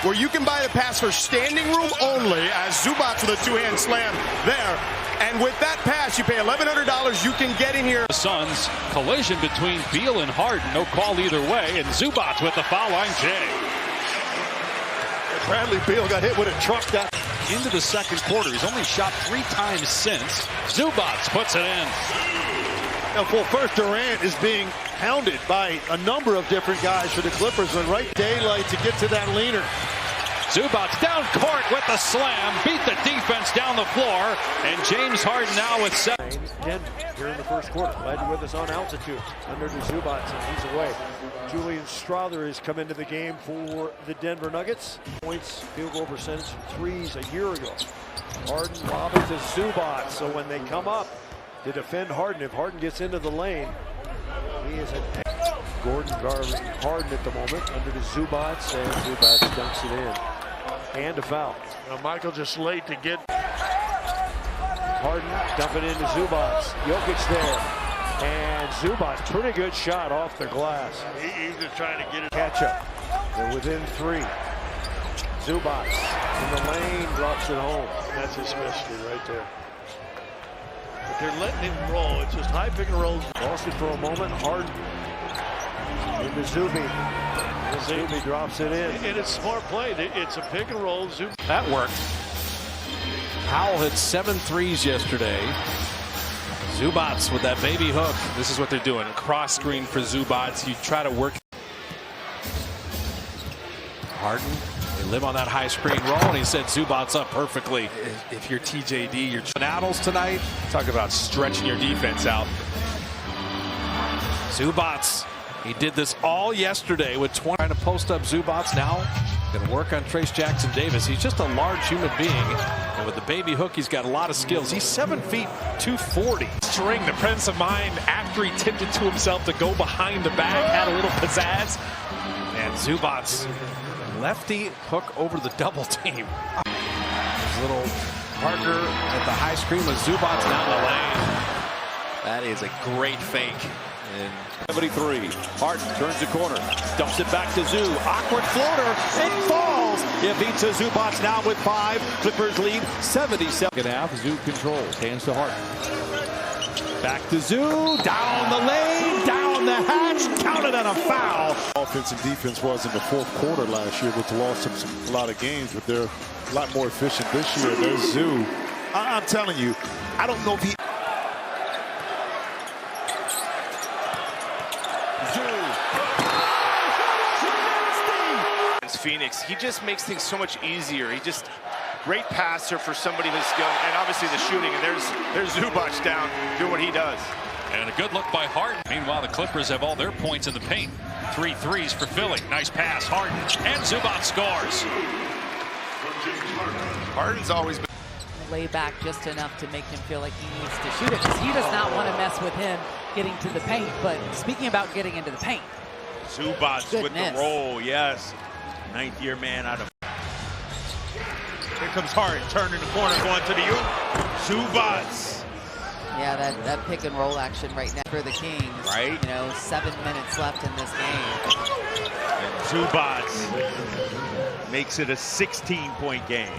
where you can buy the pass for standing room only, as Zubac with a two-hand slam there. And with that pass, you pay $1,100. You can get in here. The Suns collision between Beal and Harden. No call either way. And Zubac with the foul line. Jay. Bradley Beal got hit with a truck down. Into the second quarter. He's only shot 3 times since. Zubac puts it in. Now, first, Durant is being hounded by a number of different guys for the Clippers. When right daylight to get to that leaner. Zubac down court with the slam, beat the defense down the floor, and James Harden now with 7. Denver here in the first quarter, glad you're with us on altitude. Under to Zubac, and he's away. Julian Strother has come into the game for the Denver Nuggets. Points, field goal percentage, threes a year ago. Harden lobbing to Zubac, so when they come up to defend Harden, if Harden gets into the lane, he is a Gordon guarding Harden at the moment, under to Zubac, and Zubac dunks it in. And a foul. Now Michael just late to get. Harden dumping into Zubac. Jokic there. And Zubac, pretty good shot off the glass. He's just trying to get it. Catch up. They're within 3. Zubac in the lane, drops it home. That's his specialty right there. But they're letting him roll. It's just high pick and roll. Lost it for a moment. Harden into Zuby. Zuby drops it in. And it's smart play. It's a pick and roll. That worked. Powell hit 7 threes yesterday. Zubac with that baby hook. This is what they're doing. Cross screen for Zubac. You try to work. Harden, they live on that high screen roll, and he set Zubac up perfectly. If you're TJD, you're Adels tonight. Talk about stretching your defense out. Zubac. He did this all yesterday with 20. Trying to post up Zubac now. Going to work on Trace Jackson Davis. He's just a large human being. And with the baby hook, he's got a lot of skills. He's 7 feet, 240. String, the presence of mind after he tipped it to himself to go behind the back, had a little pizzazz. And Zubac, lefty hook over the double team. His little partner at the high screen with Zubac down the lane. That is a great fake. 73. Harden turns the corner, dumps it back to Zoo. Awkward floater. It falls. It beats Zubac now with 5. Clippers lead 77. Second half, Zoo controls. Hands to Harden. Back to Zoo. Down the lane. Down the hatch. Counted on a foul. Offense and defense was in the fourth quarter last year, which lost them a lot of games, but they're a lot more efficient this year. There's Zoo. I'm telling you, I don't know if he. Phoenix, he just makes things so much easier. He just great passer for somebody who's young, and obviously the shooting. And there's Zubac down doing what he does. And a good look by Harden. Meanwhile, the Clippers have all their points in the paint. 3 threes for Philly. Nice pass, Harden, and Zubac scores. Harden's always been lay back just enough to make him feel like he needs to shoot it, because he does not want to mess with him getting to the paint. But speaking about getting into the paint, Zubac with the roll, yes. 9th-year man out of. Here comes Harden, turning the corner, going to the Zubac. yeah, that pick and roll action right now for the Kings. Right. 7 minutes left in this game. And Zubac makes it a 16-point game,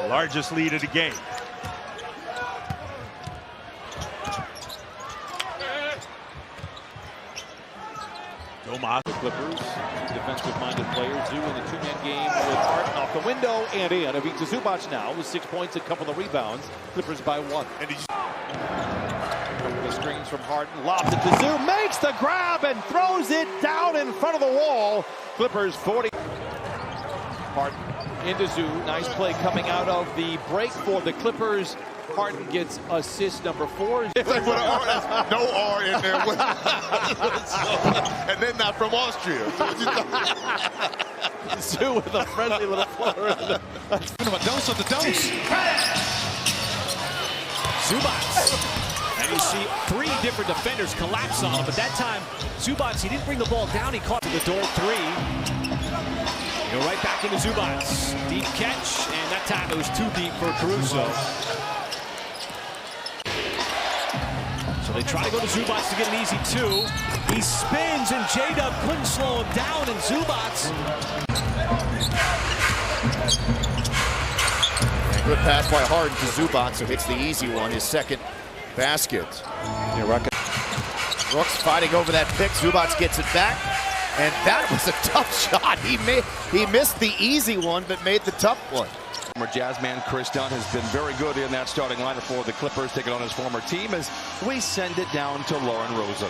largest lead of the game. Domas. The Clippers, defensive-minded players, Zoo in the 2-man game with Harden off the window and in. It beats Zubac now with 6 points, a couple of rebounds. Clippers by 1. And the screens from Harden, lobs it to Zoo, makes the grab and throws it down in front of the wall. Clippers 40. Harden into Zoo, nice play coming out of the break for the Clippers. Harden gets assist number 4. If they put an R, there's no R in there. And then not from Austria. Zoo with a friendly little floater. A dose of the dose. Zubac. And you see 3 different defenders collapse on him, but that time Zubac, he didn't bring the ball down, he caught to the door 3. Go right back into Zubac. Deep catch, and that time it was too deep for Caruso. So they try to go to Zubac to get an easy 2. He spins, and J-Dub couldn't slow him down, and Zubac Good pass by Harden to Zubac, who hits the easy one, his second basket. Brooks fighting over that pick. Zubac gets it back, and that was a tough shot. He missed the easy one, but made the tough one. Former Jazz man Chris Dunn has been very good in that starting lineup for the Clippers, taking on his former team as we send it down to Lauren Rosa.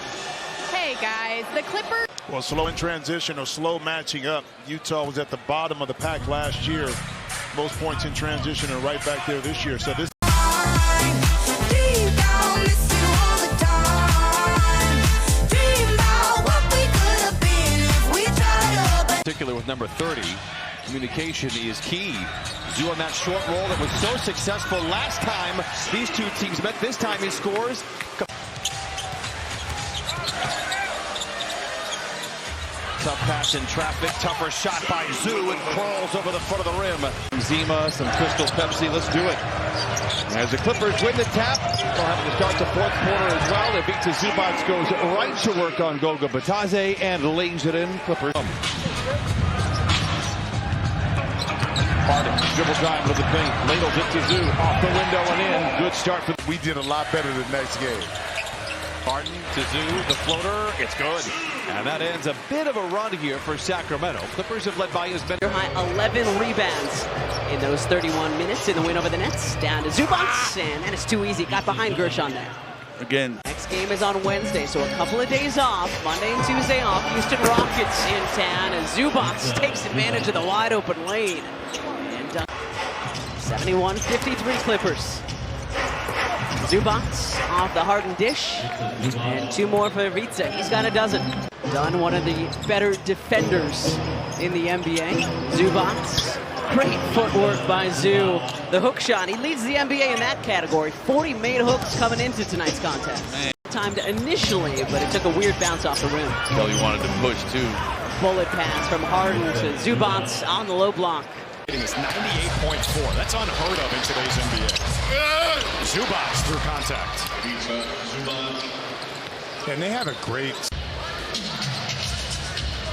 Hey guys, the Clippers. Well, slow in transition or slow matching up. Utah was at the bottom of the pack last year. Most points in transition and right back there this year. So this. Particularly with number 30, communication is key. Zoo on that short roll that was so successful last time these two teams met. This time he scores. Tough pass in traffic, tougher shot by Zoo, and crawls over the foot of the rim. Zima, some Crystal Pepsi, let's do it. As the Clippers win the tap, they'll have to start the fourth quarter as well. It beats Zubac, goes right to work on Goga Batadze and lays it in. Clippers. Harden, dribble drive to the paint, ladles it to Zoo, off the window and in. Good start. We did a lot better the next game. Harden to Zoo, the floater, it's good. And that ends a bit of a run here for Sacramento. Clippers have led by as many. High 11 rebounds in those 31 minutes in the win over the Nets. Down to Zubac, and it's too easy. Got behind Gershon there. Again. Next game is on Wednesday, so a couple of days off. Monday and Tuesday off. Houston Rockets in town as Zubac takes advantage of the wide open lane. And 71-53 Clippers. Zubac off the Harden dish, and two more for Vitsa. He's got a dozen. Dunn, one of the better defenders in the NBA. Zubac, great footwork by Zoo. The hook shot, he leads the NBA in that category. 40 made hooks coming into tonight's contest. Timed initially, but it took a weird bounce off the rim. Kelly wanted to push too. Bullet pass from Harden to Zubac on the low block. Is 98.4. That's unheard of in today's NBA. Zubac through contact. And they have a great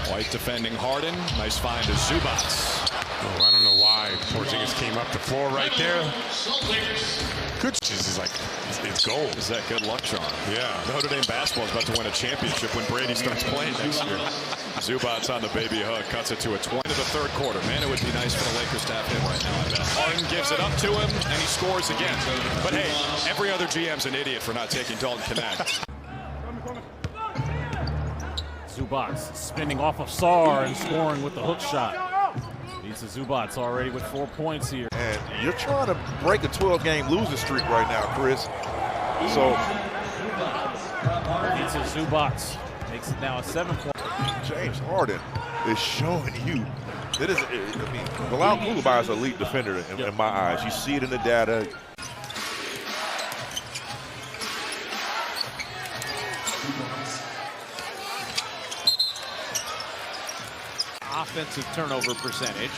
White defending Harden. Nice find to Zubac. Oh, I don't know why Porzingis came up the floor right there. Good. This is like, it's gold. Is that good luck, Sean? Yeah. Notre Dame basketball is about to win a championship when Brady starts playing next year. Zubac on the baby hook, cuts it to a 20 to the third quarter. Man, it would be nice for the Lakers to have him right now, I bet. Harden gives it up to him, and he scores again. But hey, every other GM's an idiot for not taking Dalton Knecht. Zubac spinning off of Sarr and scoring with the hook shot. Beats Zubac already with 4 points here. And you're trying to break a 12-game losing streak right now, Chris. So beats Zubac. Makes it now a 7-point. James Harden is showing you that is, I mean, Bilal Coulibaly is an elite defender in my eyes. You see it in the data. Offensive turnover percentage.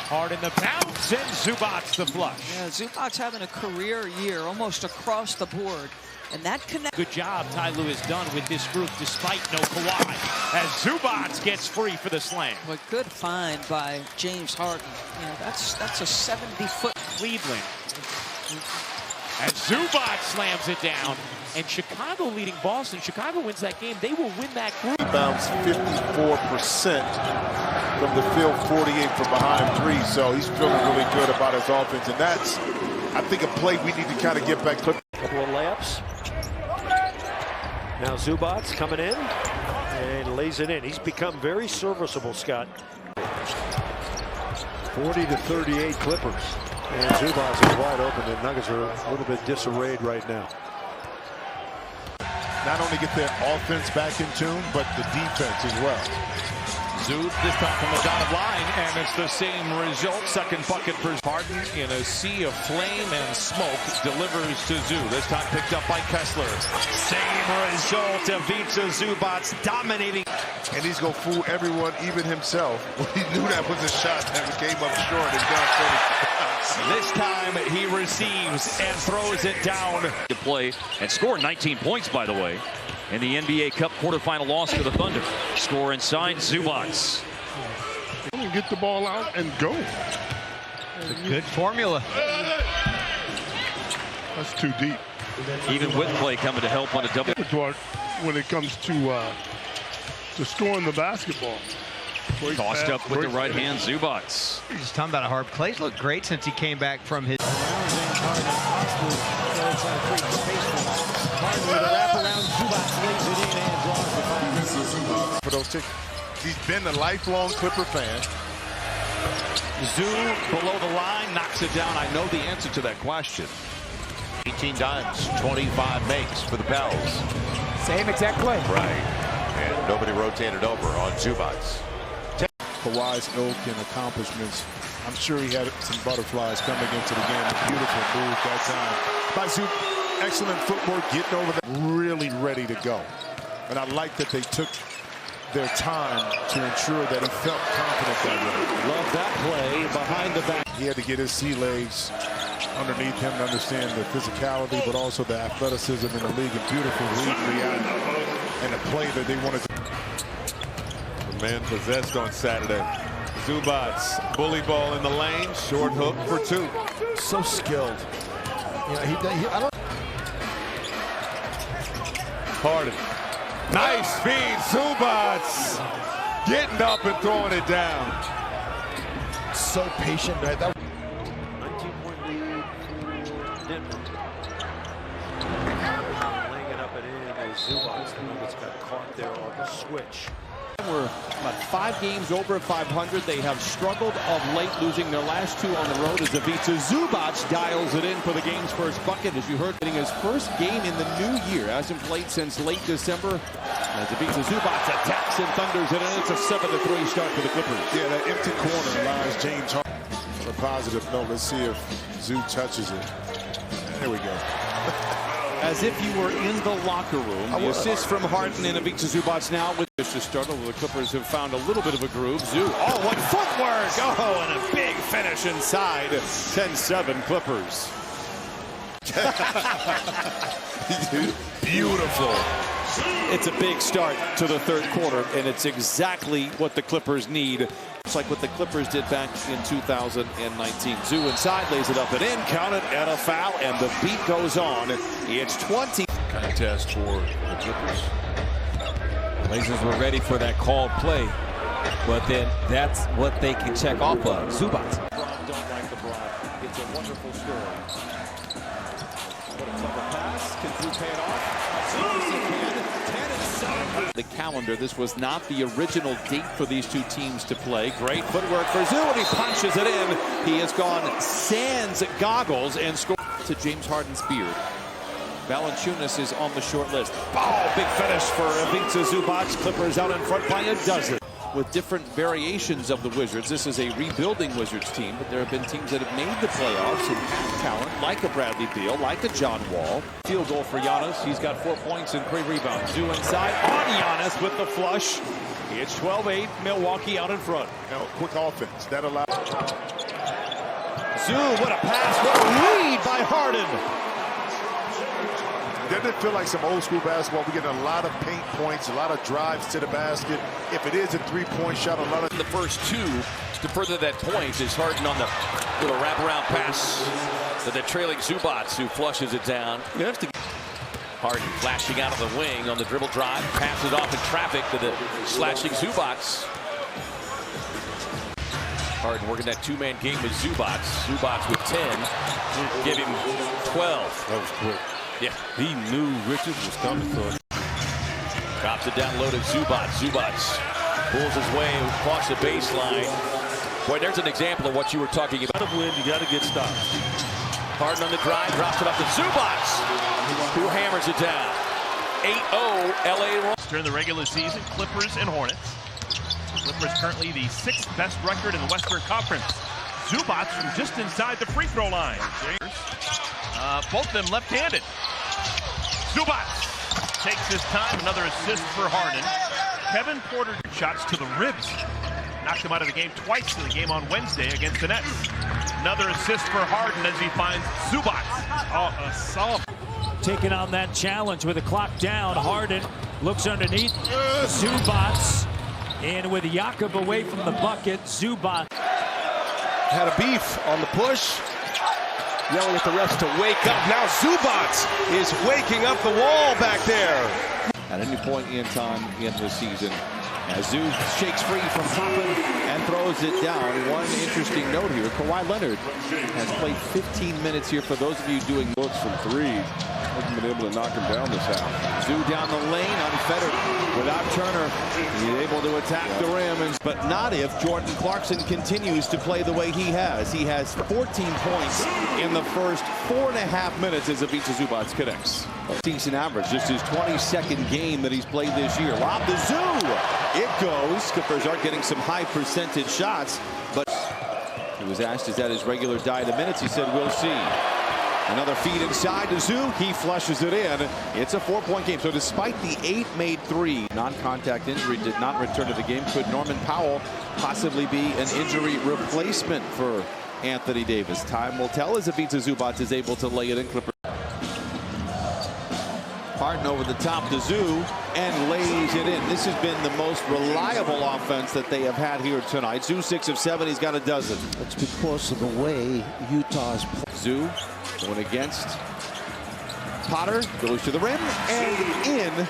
Harden the bounce and Zubac the flush. Yeah, Zubac having a career year almost across the board. And that connect. Good job Ty Lue has done with this group despite no Kawhi. As Zubac gets free for the slam. But good find by James Harden. You know, that's a 70-foot. Cleveland. As Zubac slams it down. And Chicago leading Boston. Chicago wins that game. They will win that group. Bounce 54% from the field, 48 from behind three. So he's feeling really good about his offense. And that's, I think, a play we need to kind of get back. Couple of layups. Now Zubac coming in and lays it in. He's become very serviceable, Scott. 40-38 Clippers. And Zubac is wide open. The Nuggets are a little bit disarrayed right now. Not only get their offense back in tune, but the defense as well. Zoo this time from the dotted line, and it's the same result. Second bucket for Harden in a sea of flame and smoke. Delivers to Zoo. This time picked up by Kessler. Same result. Ivica Zubac dominating. And he's going to fool everyone, even himself. He knew that was a shot that came up short and done. This time he receives and throws it down. To play and score 19 points, by the way, in the NBA Cup quarterfinal loss to the Thunder. Score inside Zubac. Get the ball out and go. It's a good formula. That's too deep. Even with play coming to help on a double. When it comes to scoring the basketball. Tossed up with the right hand, Zubac. Just talking about a hard play. He's looked great since he came back from his. For those tickets. He's been a lifelong Clipper fan. Zoo below the line knocks it down. I know the answer to that question. 18 times, 25 makes for the Pels. Same exact play. Right. And nobody rotated over on Zubac. Kawhi's ilk and accomplishments. I'm sure he had some butterflies coming into the game. A beautiful move that time by Zoo. Excellent footwork, getting over that. Really ready to go. And I like that they took their time to ensure that he felt confident that way. Love that play behind the back. He had to get his sea legs underneath him to understand the physicality, but also the athleticism in the league. A beautiful read, react, and a play that they wanted to. The man possessed on Saturday. Zubac, bully ball in the lane, short hook for two. So skilled. I don't. Harden. Nice speed, Zubac getting up and throwing it down. So patient, right? 19-point lead for Denver. Laying it up and in as Zubac. The Nuggets got caught there on the switch. We're about 5 games over 500. They have struggled of late, losing their last 2 on the road as Ivica Zubac dials it in for the game's first bucket. As you heard, getting his first game in the new year. Hasn't played since late December. As Ivica Zubac attacks and thunders it in. It's a 7-3 start for the Clippers. Yeah, that empty corner allows James Harden. On a positive note, let's see if Zoo touches it. There we go. As if you were in the locker room. The assist from Harden and Ivica Zubac now with this to start. The Clippers have found a little bit of a groove. Zoo, oh, what footwork! Oh, and a big finish inside. 10-7 Clippers. Beautiful. It's a big start to the third quarter, and it's exactly what the Clippers need. It's like what the Clippers did back in 2019. Zoo inside, lays it up and in, count it, and a foul, and the beat goes on. It's 20. Contest for the Clippers. Blazers were ready for that called play, but then that's what they can check off of. Zubac. LeBron don't like LeBron. It's a wonderful story. What a clever pass. Can Drew pay it off? The calendar. This was not the original date for these two teams to play. Great footwork for Zoo, and he punches it in. He has gone sans goggles and scored to James Harden's beard. Valanciunas is on the short list. Oh, big finish for Ivica Zubac. Clippers out in front by a dozen. With different variations of the Wizards. This is a rebuilding Wizards team, but there have been teams that have made the playoffs and have talent, like a Bradley Beal, like a John Wall. Field goal for Giannis. He's got 4 points and 3 rebounds. Zoo inside on Giannis with the flush. It's 12-8, Milwaukee out in front. Now, quick offense. That allows. Zoo, what a pass, what a lead by Harden. Doesn't it feel like some old school basketball? We're getting a lot of paint points, a lot of drives to the basket. If it is a 3-point shot, a lot of the first 2 to further that point is Harden on the little wraparound pass to the trailing Zubac, who flushes it down. Harden flashing out of the wing on the dribble drive, passes off in traffic to the slashing Zubac. Harden working that 2-man game with Zubac. Zubac with 10, give him 12. That was quick. Yeah, he knew Richards was coming for it. Drops it down low to Zubac. Zubac pulls his way across the baseline. Boy, there's an example of what you were talking about. To win, you got to get stops. Harden on the drive, drops it up to Zubac, who hammers it down. 8-0 LA. During the regular season, Clippers and Hornets. Clippers currently the 6th best record in the Western Conference. Zubac from just inside the free throw line. Both of them left-handed. Zubac takes his time. Another assist for Harden. Kevin Porter shots to the ribs. Knocked him out of the game twice in the game on Wednesday against the Nets. Another assist for Harden as he finds Zubac. Oh, a solid. Taking on that challenge with the clock down. Harden looks underneath. Zubac. And with Jakob away from the bucket, Zubac had a beef on the push. Yelling at the refs to wake up. Now Zubac is waking up the wall back there. At any point in time in the season, as Zoo shakes free from Toppin and throws it down. One interesting note here, Kawhi Leonard has played 15 minutes here. For those of you doing looks from three, hasn't been able to knock him down this half. Zoo down the lane, unfettered. Without Turner, he's able to attack the rim. But not if Jordan Clarkson continues to play the way he has. He has 14 points in the first 4.5 minutes as Ivica Zubac connects. Decent average, just his 22nd game that he's played this year. Lob to Zoo. It goes. Clippers are getting some high percentage shots, but he was asked, is that his regular diet of minutes? He said, we'll see. Another feed inside to Zoo. He flushes it in. It's a 4-point game. So despite the 8 made 3, non-contact injury did not return to the game. Could Norman Powell possibly be an injury replacement for Anthony Davis? Time will tell as Ivica Zubac is able to lay it in. Clippers. Harden over the top to Zoo and lays it in. This has been the most reliable offense that they have had here tonight. Zoo 6 of 7. He's got a dozen. It's because of the way Utah's playing. Zoo going against Potter, goes to the rim and in.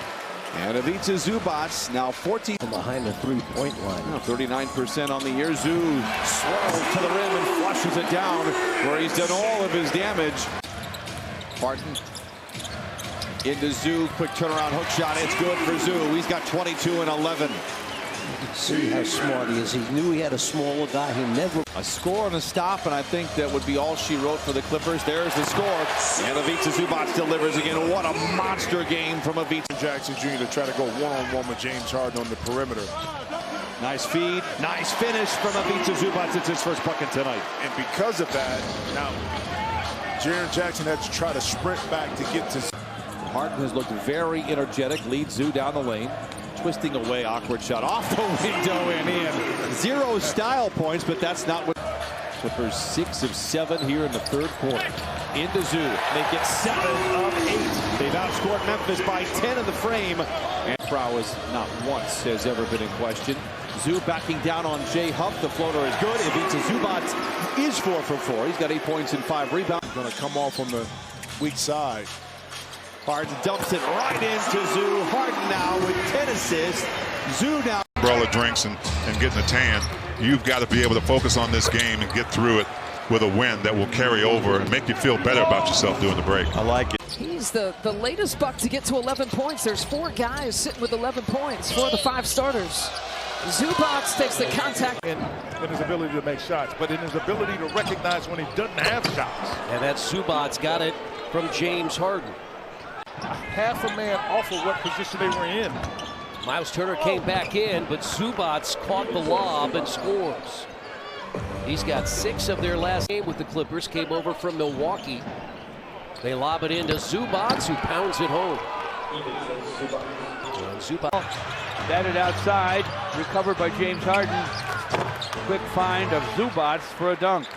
And Ivica Zubac now 14 from behind the three-point line. Now 39% on the year. Zoo swirls to the rim and flushes it down where he's done all of his damage. Harden into Zoo, quick turnaround hook shot. It's good for Zoo. He's got 22 and 11. You can see how smart he is. He knew he had a smaller guy. He never. A score and a stop, and I think that would be all she wrote for the Clippers. There's the score, and Ivica Zubac delivers again. What a monster game from Ivica Jackson Jr. to try to go one-on-one with James Harden on the perimeter. Nice feed, nice finish from Ivica Zubac. It's his first bucket tonight. And because of that, now Jaren Jackson had to try to sprint back to get to. Harden has looked very energetic, leads Zoo down the lane. Twisting away, awkward shot off the window and in. 0 style points, but that's not what. Clippers 6 of 7 here in the third quarter. Into Zoo, they get 7 of 8. They've outscored Memphis by 10 in the frame. And prowess not once has ever been in question. Zoo backing down on Jay Huff. The floater is good. Ivica Zubac is 4 for 4. He's got 8 points and 5 rebounds. Going to come off on the weak side. Harden dumps it right into Zoo. Harden now with 10 assists. Zoo now. Umbrella drinks and getting a tan. You've got to be able to focus on this game and get through it with a win that will carry over and make you feel better about yourself during the break. I like it. He's the latest Buck to get to 11 points. There's 4 guys sitting with 11 points, 4 of the 5 starters. Zubac takes the contact. In his ability to make shots, but in his ability to recognize when he doesn't have shots. And that Zubac got it from James Harden. Half a man off of what position they were in. Miles Turner came back in, but Zubac caught the lob and scores. He's got 6 of their last game with the Clippers. Came over from Milwaukee. They lob it into Zubac, who pounds it home. And Zubac batted outside, recovered by James Harden. Quick find of Zubac for a dunk.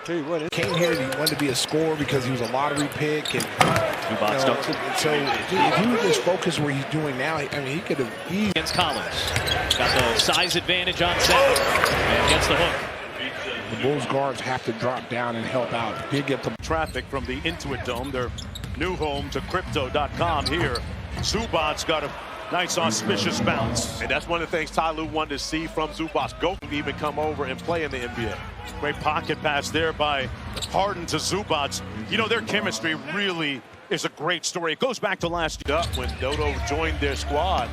Tell you what, came here and he wanted to be a scorer because he was a lottery pick, and Zubac dunks it. So if he was focused where he's doing now, I mean, he could have easily. Against Collins, got the size advantage on set and gets the hook. The Bulls guards have to drop down and help out. Big get the traffic from the Intuit Dome, their new home to crypto.com here. Zubac got a nice auspicious bounce. And that's one of the things Ty Lue wanted to see from Zubac. Go even come over and play in the NBA. Great pocket pass there by Harden to Zubac. You know, their chemistry really is a great story. It goes back to last year when Dodo joined their squad,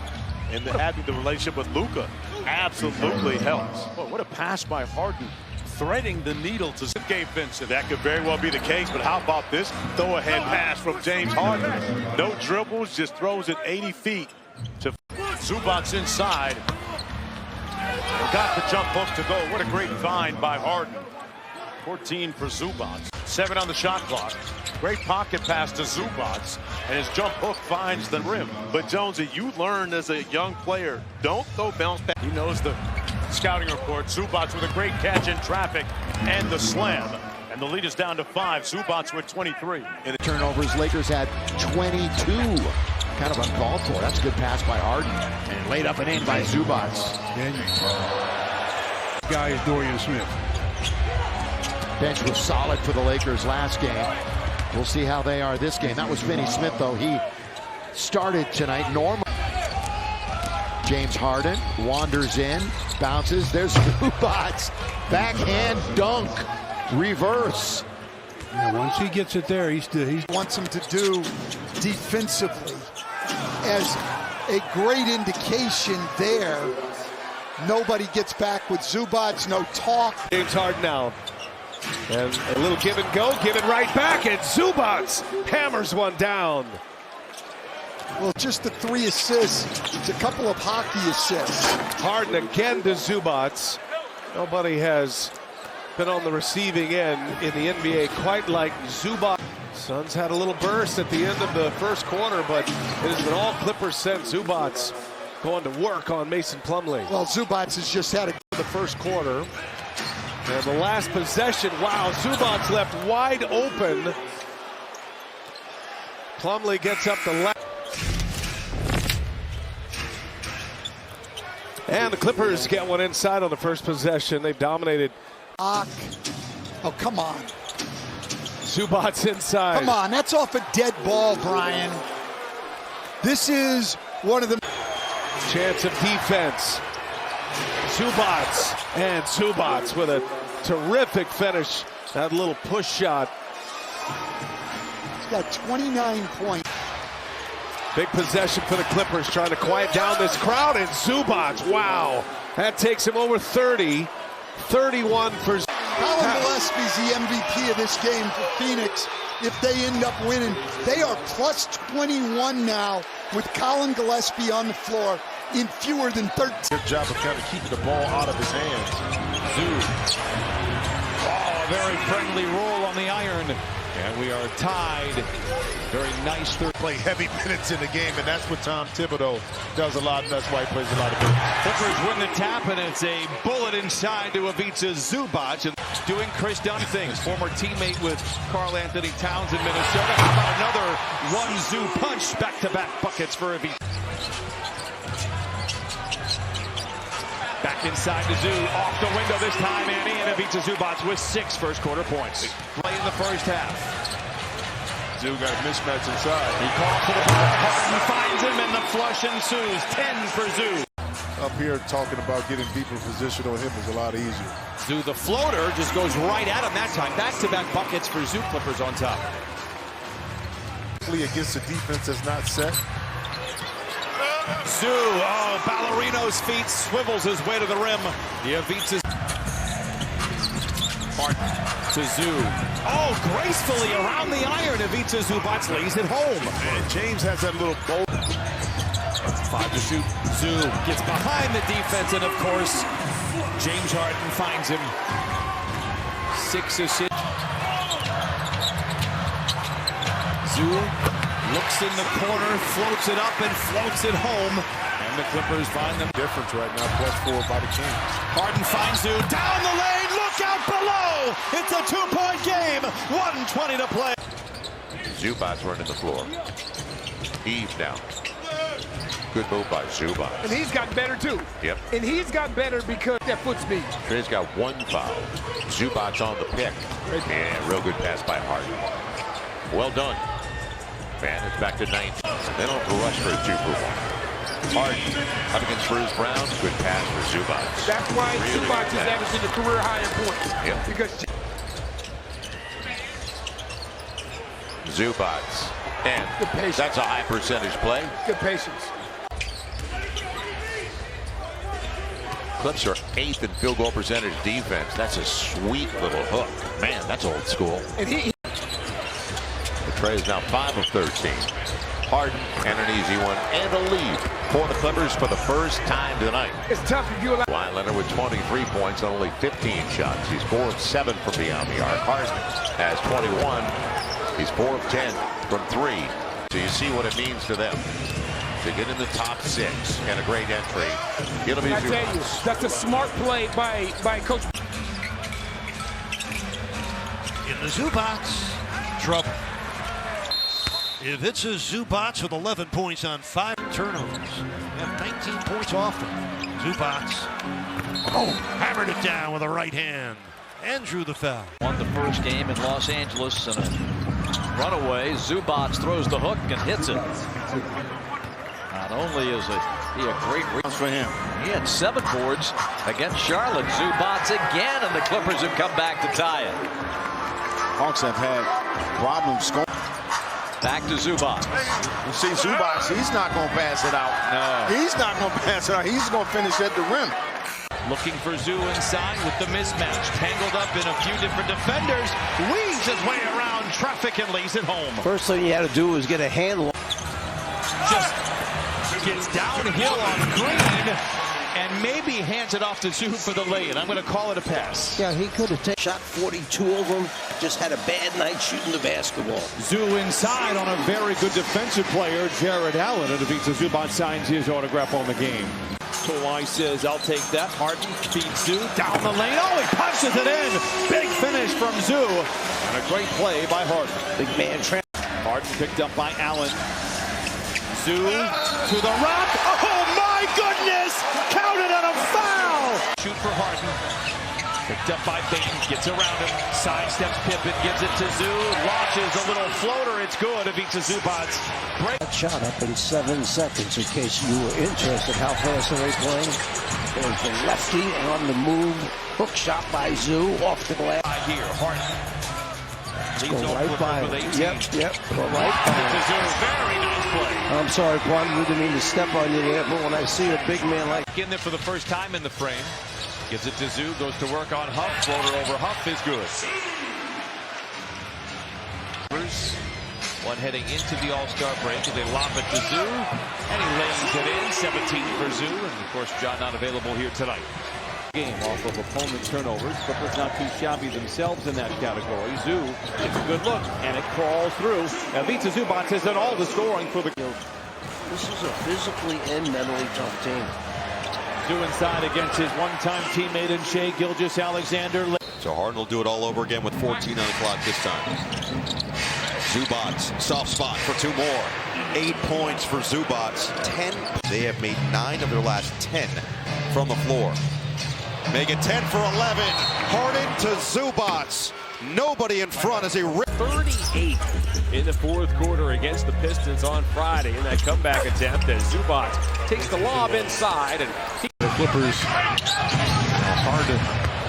and having the relationship with Luka absolutely helps. Boy, what a pass by Harden, threading the needle to Gabe Vincent. That could very well be the case, but how about this throw-ahead pass from James Harden? No dribbles, just throws it 80 feet to Zubac inside. Got the jump hook to go. What a great find by Harden. 14 for Zubac. 7 on the shot clock. Great pocket pass to Zubac, and his jump hook finds the rim. But Jonesy, you learned as a young player, don't throw bounce back. He knows the scouting report. Zubac with a great catch in traffic and the slam. And the lead is down to 5. Zubac with 23. In the turnovers, Lakers had 22. Kind of uncalled for. That's a good pass by Harden. And laid up and in by Zubac. Guy is Dorian Smith. bench was solid for the Lakers last game. We'll see how they are this game. That was Finney Smith, though. He started tonight. Normal. James Harden wanders in, bounces. There's Zubac. Backhand dunk. Reverse. Yeah, once he gets it there, he wants him to do defensively as a great indication there. Nobody gets back with Zubac, no talk. James Harden now. And a little give and go, give it right back, and Zubac hammers one down. Well, just the 3 assists. It's a couple of hockey assists. Harden again to Zubac. Nobody has been on the receiving end in the NBA quite like Zubac. Suns had a little burst at the end of the first quarter, but it has been all Clippers since. Zubac going to work on Mason Plumlee. Well, Zubac has just had the first quarter. And the last possession, wow, Zubac left wide open. Plumlee gets up the left. And the Clippers get one inside on the first possession. They've dominated. Oh, come on. Zubac inside. Come on, that's off a dead ball, Brian. This is one of the... Chance of defense. Zubac, and Zubac with a terrific finish. That little push shot. He's got 29 points. Big possession for the Clippers, trying to quiet down this crowd, and Zubac, wow. That takes him over 30. 31 for... Colin Gillespie's the MVP of this game for Phoenix. If they end up winning, they are plus 21 now with Colin Gillespie on the floor in fewer than 13. Good job of kind of keeping the ball out of his hands. Zoo. Oh, a very friendly roll on the iron. And we are tied. Very nice third. Play heavy minutes in the game, and that's what Tom Thibodeau does a lot, and that's why he plays a lot of minutes. Clippers win the tap, and it's a bullet inside to Ivica Zubac. And doing Chris Dunn things. Former teammate with Karl Anthony Towns in Minnesota. How about another one-Zoo punch? Back-to-back buckets for Ivica. Back inside to Zoo, off the window this time, and Ivica Zubac with 6 first-quarter points. Play in the first half. Zoo got a mismatch inside. He calls for the ball. Harden finds him, and the flush ensues. 10 for Zoo. Up here talking about getting deeper position on him is a lot easier. Zoo, the floater, just goes right at him that time. Back-to-back buckets for Zoo. Clippers on top. Against a defense that's not set. Zoo, oh, Ballerino's feet, swivels his way to the rim. Ivica Harden to Zoo. Oh, gracefully around the iron. Ivica Zubac lays it home. And James has that little bolt. 5 to shoot. Zoo gets behind the defense, and of course, James Harden finds him. 6 assists. Zoo looks in the corner, floats it up, and floats it home. And the Clippers find them. Difference right now, +4 by the Kings. Harden finds Zoo down the lane. Look out below. It's a 2-point game. 1:20 to play. Zubac running the floor. Eve down. Good move by Zubac. And he's gotten better too. Yep. And he's gotten better because that foot speed. Trey's got 1 foul. Zubac on the pick. Yeah, real good pass by Harden. Well done. And it's back to 19. They don't rush for a 2-for-1. Harden up against Bruce Brown. Good pass for Zubac. That's why Really Zubac is averaging a career high in points. Yep. Because Zubac. And that's a high percentage play. good patience. Clips are 8th in field goal percentage defense. That's a sweet little hook. Man, that's old school. And he Trey is now 5 of 13. Harden and an easy one and a lead for the Clippers for the first time tonight. It's tough if you allow. Kawhi Leonard with 23 points on only 15 shots. He's 4 of 7 from beyond the arc. Harden has 21. He's 4 of 10 from 3. So you see what it means to them to get in the top 6 and a great entry. It'll be. I tell you, that's a smart play by Coach. In the Zubac, trouble. Ivica Zubac with 11 points on 5 turnovers. And 19 points off them. Zubac, oh, hammered it down with a right hand. and drew the foul. Won the first game in Los Angeles and a runaway. Zubac throws the hook and hits it. Not only is he a great reach for him, he had 7 boards against Charlotte. Zubac again, and the Clippers have come back to tie it. Hawks have had problems scoring. Back to Zubac. You see Zubac, he's not going to pass it out. No. He's not going to pass it out. He's going to finish at the rim. Looking for Zoo inside with the mismatch. Tangled up in a few different defenders. Weaves his way around traffic and lays it home. First thing you had to do was get a handle. Just gets downhill on green and maybe hands it off to Zoo for the lay. And I'm going to call it a pass. Yeah, he could have shot 42 of them. Just had a bad night shooting the basketball. Zoo inside on a very good defensive player, Jared Allen. And Ivica Zubac signs his autograph on the game. Kawhi says, I'll take that. Harden feeds Zoo down the lane. Oh, he punches it in. Big finish from Zoo. And a great play by Harden. Big man. Harden picked up by Allen. Zoo to the rock. Oh, my goodness. Counted on a foul. Shoot for Harden. Picked up by Bain, gets around him, sidesteps Pippen, gives it to Zoo, launches a little floater, it's good. Ivica Zubac. Break. That shot up in 7 seconds, in case you were interested. How fast are they playing? There's the lefty on the move. Hook shot by Zoo off the glass. Here, Harden. Go right by him. Yep. Go right by him. Zoo, very nice play. I'm sorry, Quan, we didn't mean to step on you there, but when I see a big man like... In there for the first time in the frame. Gives it to Zoo, goes to work on Huff. Floater over Huff is good. One heading into the All-Star break, and they lob it to Zoo, and he lays it in. 17 for Zoo, and of course, John not available here tonight. Game off of opponent turnovers. Clippers not too shabby themselves in that category. Zoo gets a good look, and it crawls through. Ivica Zubac has done all the scoring for the... This is a physically and mentally tough team. Zoo inside against his one-time teammate in Shai Gilgeous-Alexander. So Harden will do it all over again with 14 on the clock this time. Zubac, soft spot for 2 more. 8 points for Zubac. 10. They have made 9 of their last 10 from the floor. Make it 10 for 11. Harden to Zubac. Nobody in front as he ripped 38 in the 4th quarter against the Pistons on Friday in that comeback attempt as Zubac takes the lob inside and the Clippers. Harden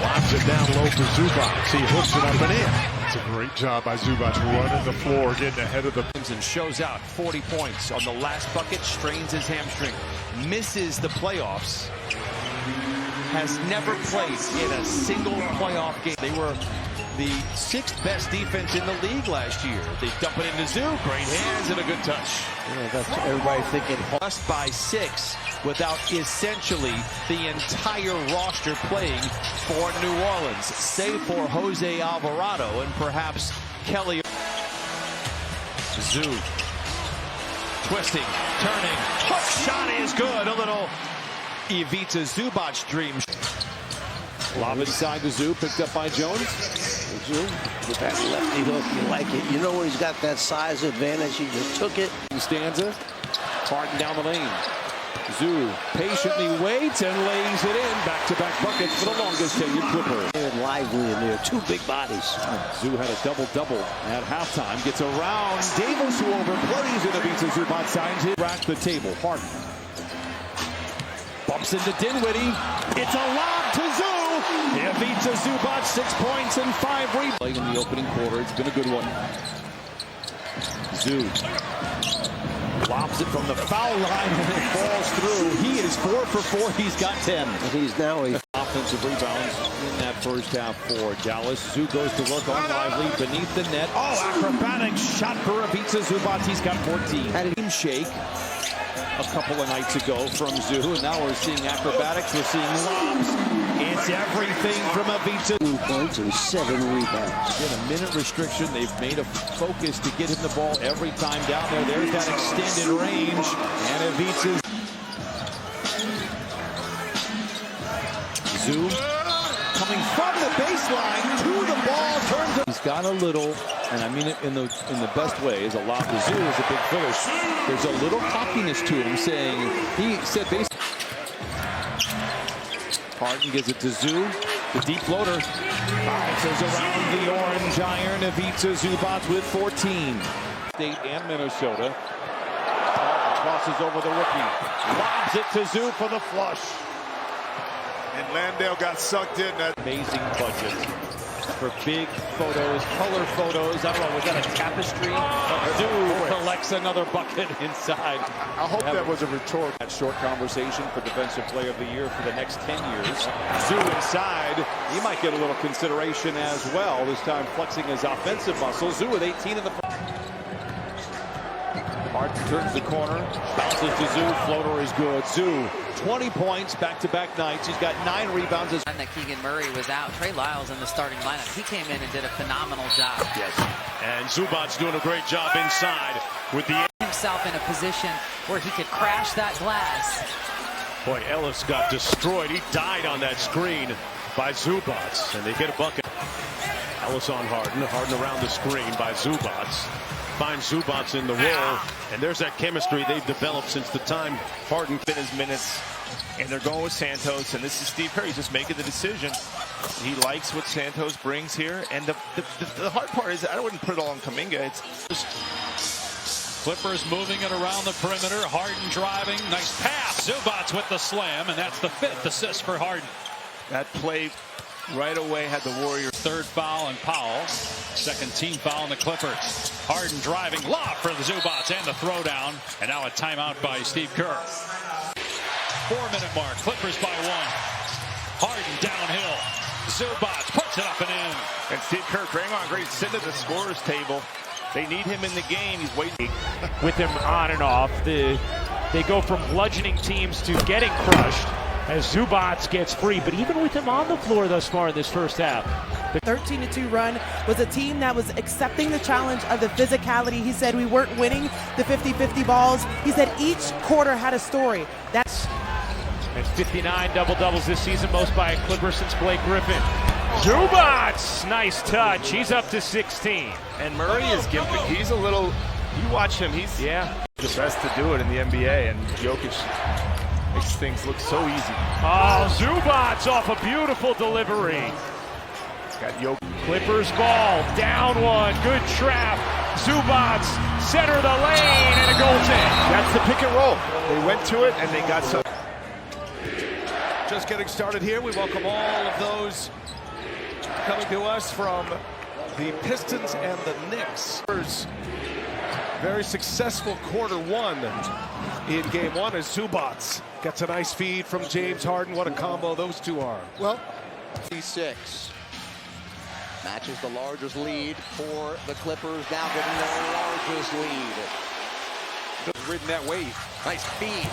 lobs it down low for Zubac. He hooks it up and in. It's a great job by Zubac running the floor, getting ahead of the... And shows out 40 points on the last bucket, strains his hamstring, misses the playoffs. Has never played in a single playoff game. They were the 6th best defense in the league last year. They dump it into Zoo. Great hands and a good touch. Yeah, that's everybody thinking. Lost by 6 without essentially the entire roster playing for New Orleans, save for Jose Alvarado and perhaps Kelly. Zoo twisting, turning, hook shot is good. A little Ivica Zubac dream. Lob inside to Zoo, picked up by Jones. Zoo, with that lefty hook, you like it. You know when he's got that size advantage, he just took it. Stanza, Harden down the lane. Zoo patiently waits and lays it in. Back-to-back buckets for the longest tenured Clipper. And lively in there, 2 big bodies. Zoo had a double-double at halftime. Gets around Davis, who overplays it. Ivica Zubac signs it. Rack the table. Harden bumps into Dinwiddie. It's a lob to Zoo. Ivica Zubac, 6 points and 5 rebounds. Played in the opening quarter. It's been a good one. Zoo lobs it from the foul line and it falls through. He is 4 for 4. He's got 10. And he's now a offensive rebounds in that first half for Dallas. Zoo goes to work on Lively beneath the net. Oh, acrobatic shot for Ivica Zubac. He's got 14. Had a team shake a couple of nights ago from Zoo, and now we're seeing acrobatics. We're seeing lobs. It's everything from Ivica. 2 points and 7 rebounds. Again, a minute restriction. They've made a focus to get him the ball every time down there. There's that extended range, and Ivica. Zoo coming from the baseline to the ball, turns up. He's got a little, and I mean it in the best way, is a lob to Zoo is a big finish. There's a little cockiness to him, saying he said basically. Harden gives it to Zoo. The deep floater bounces around the orange iron. Ivica Zubac with 14. State and Minnesota. Crosses over the rookie. Lobs it to Zoo for the flush. And Landale got sucked in. That amazing budget for big photos, color photos. I don't know, was that a tapestry? Zoo collects another bucket inside. I hope that was a rhetorical. That short conversation for Defensive Player of the Year for the next 10 years. Zoo inside. He might get a little consideration as well. This time flexing his offensive muscle. Zoo with 18 in the Harden turns the corner, bounces to Zoo, floater is good. Zoo, 20 points, back-to-back nights. He's got 9 rebounds. And that Keegan Murray was out. Trey Lyles in the starting lineup. He came in and did a phenomenal job. Yes. And Zubac's doing a great job inside with the himself in a position where he could crash that glass. Boy, Ellis got destroyed. He died on that screen by Zubac, and they get a bucket. Ellis on Harden. Harden around the screen by Zubac. Finds Zubac in the roll, and there's that chemistry they've developed since the time Harden fit his minutes. And they're going with Santos, and this is Steve Kerr. He's just making the decision. He likes what Santos brings here, and the hard part is I wouldn't put it all on Kuminga. It's Clippers moving it around the perimeter. Harden driving, nice pass. Zubac with the slam, and that's the 5th assist for Harden. That play right away had the Warriors. 3rd foul on Powell. 2nd team foul on the Clippers. Harden driving, lob for the Zubac and the throwdown. And now a timeout by Steve Kerr. 4-minute mark. Clippers by 1. Harden downhill. Zubac puts it up and in. And Steve Kerr, Draymond Green, sitting at the scorer's table. They need him in the game. He's waiting. With him on and off, they go from bludgeoning teams to getting crushed as Zubac gets free. But even with him on the floor thus far in this first half. The 13-2 run was a team that was accepting the challenge of the physicality. He said we weren't winning the 50-50 balls. He said each quarter had a story. That's and 59 double-doubles this season, most by a Clipper since Blake Griffin. Zubac, nice touch. He's up to 16. And Murray is gimping. He's a little, you watch him, he's the best to do it in the NBA, and Jokic makes things look so easy. Oh, Zubac off a beautiful delivery. Got Jokic. Clippers ball, down 1, good trap. Zubac, center of the lane, and a goaltend. That's the pick and roll. They went to it, and they got some. Just getting started here. We welcome all of those coming to us from the Pistons and the Knicks. Very successful Q1 in game 1 as Zubac gets a nice feed from James Harden. What a combo those two are. Well, 6 matches the largest lead for the Clippers, now getting their largest lead. Ridden that wave. Nice feed.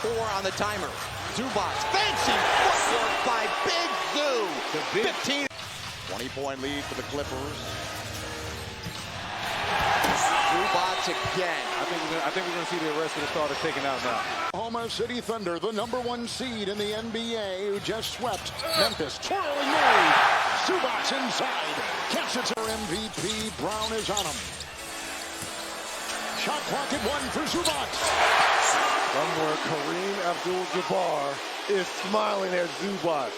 4 on the timer. Zubac, fancy footwork by Big Zoo. 15. 20-point lead for the Clippers. Zubac again. I think we're going to see the rest of the starters taken out now. Oklahoma City Thunder, the #1 seed in the NBA, who just swept Memphis. Twirling Murray. Zubac inside. Catch it to MVP. Brown is on him. Shot clock at 1 for Zubac. Somewhere Kareem Abdul-Jabbar is smiling at Zubac.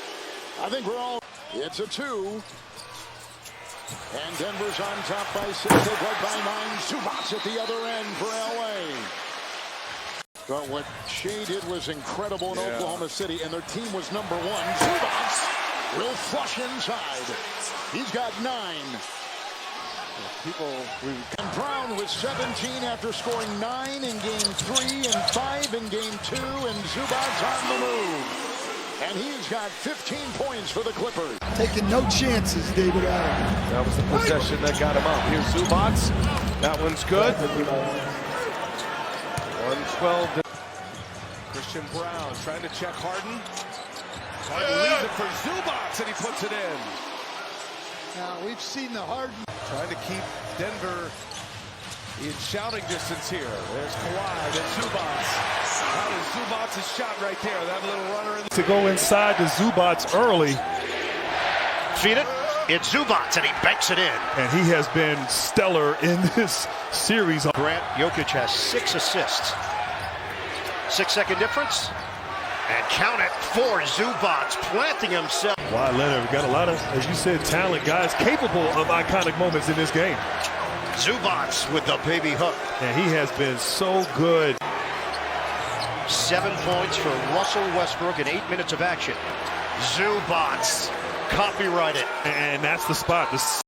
I think we're all. It's a 2. And Denver's on top by 6. They led by 9. Zubac at the other end for LA. But what Shea did was incredible in Oklahoma City, and their team was #1. Zubac will flush inside. He's got 9. And Brown with 17 after scoring 9 in game 3 and 5 in game 2, and Zubac's on the move. And he's got 15 points for the Clippers. Taking no chances, David Allen. That was the possession that got him up. Here's Zubac. That one's good. 112. Christian Brown trying to check Harden. Harden leaves it for Zubac, and he puts it in. Now, we've seen the Harden. Trying to keep Denver in shouting distance here. There's Kawhi, then Zubac. That is Zubac's shot right there. That little runner. To go inside to Zubac early. Feed it. It's Zubac, and he banks it in. And he has been stellar in this series. Grant, Jokic has 6 assists. 6-second difference. And count it for Zubac, planting himself. Kawhi Leonard got a lot of, as you said, talent, guys capable of iconic moments in this game. Zubac with the baby hook. And he has been so good. 7 points for Russell Westbrook in 8 minutes of action. Zubac, copyrighted. And that's the spot.